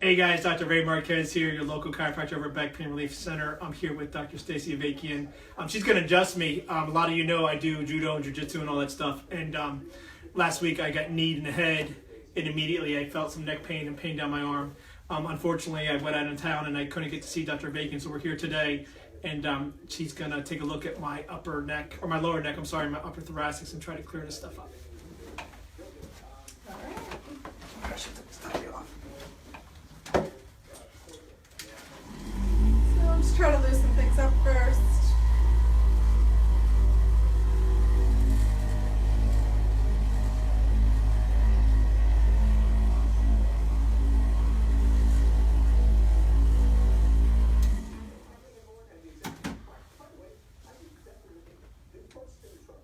Hey guys, Dr. Ray Marquez here, your local chiropractor over at Back Pain Relief Center. I'm here with Dr. Staci Avakian. She's going to adjust me. A lot of you know I do judo and jiu-jitsu and all that stuff. And last week I got kneed in the head, and immediately I felt some neck pain and pain down my arm. Unfortunately, I went out of town and I couldn't get to see Dr. Avakian, so we're here today. And she's going to take a look at my upper neck, or my lower neck, my upper thoracics, and try to clear this stuff up. All right. I should take this stuff off. So I'm just trying to loosen things up first.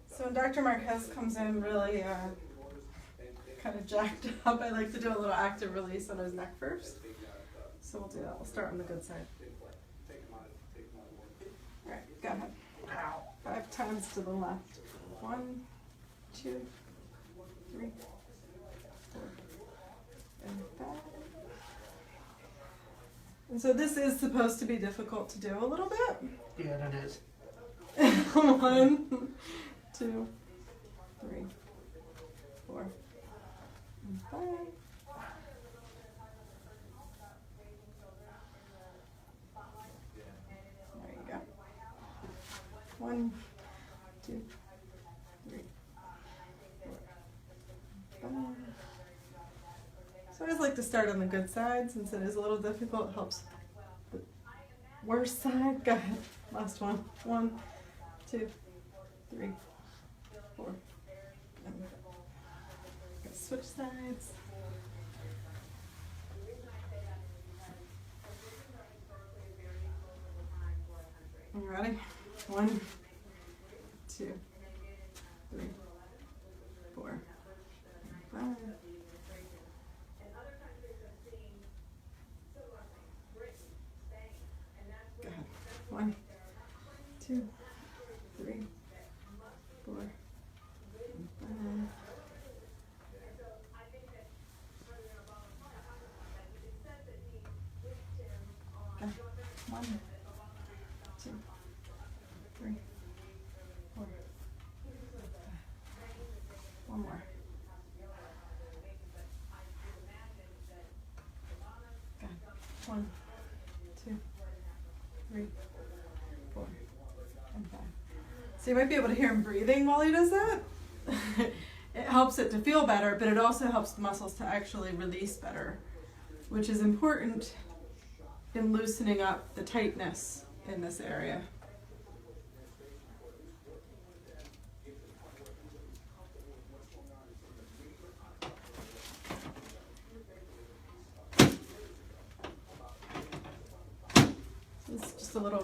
So when Dr. Marquez comes in really kind of jacked up, I like to do a little active release on his neck first. So we'll do that. We'll start on the good side. All right, go ahead. 5 times to the left. 1, 2, 3, 4, and 5. And so this is supposed to be difficult to do a little bit. Yeah, that is. 1, 2, 3, 4, and 5. There you go. 1, 2, 3, 4, 5. So I always like to start on the good side since it is a little difficult. It helps the worse side. Go ahead. Last one. 1, 2, 3, 4. And switch sides. You ready? 1, 2, 3, 4, 5. Go ahead. 1, 2, 3, 4, 5. Okay. 1, 2, 3, 4, 5. One more. Okay. 1, 2, 3, 4, and 5. So you might be able to hear him breathing while he does that. It helps it to feel better, but it also helps the muscles to actually release better, which is important in loosening up the tightness in this area. It's just a little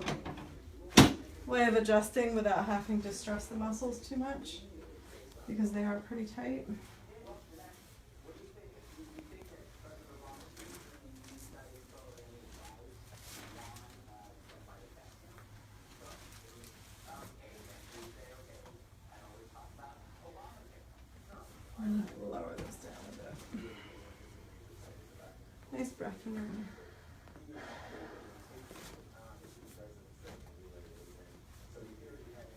way of adjusting without having to stress the muscles too much because they are pretty tight. Lower this down a bit. Nice breath in there.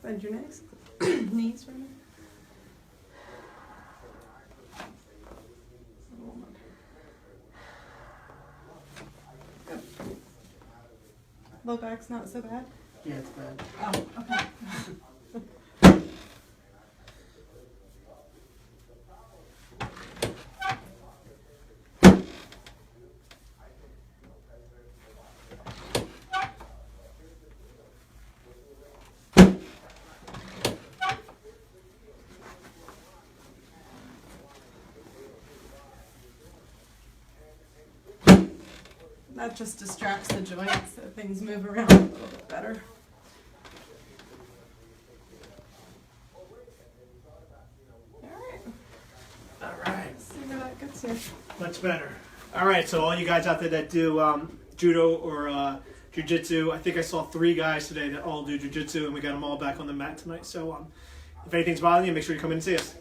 Bend your knees. Knees for a minute. Good. Low back's not so bad? Yeah, it's bad. Oh, okay. That just distracts the joints so things move around a little bit better. All right. See where that gets you. Much better. All right, so all you guys out there that do judo or jiu-jitsu, I think I saw 3 guys today that all do jiu-jitsu, and we got them all back on the mat tonight. So if anything's bothering you, make sure you come in and see us.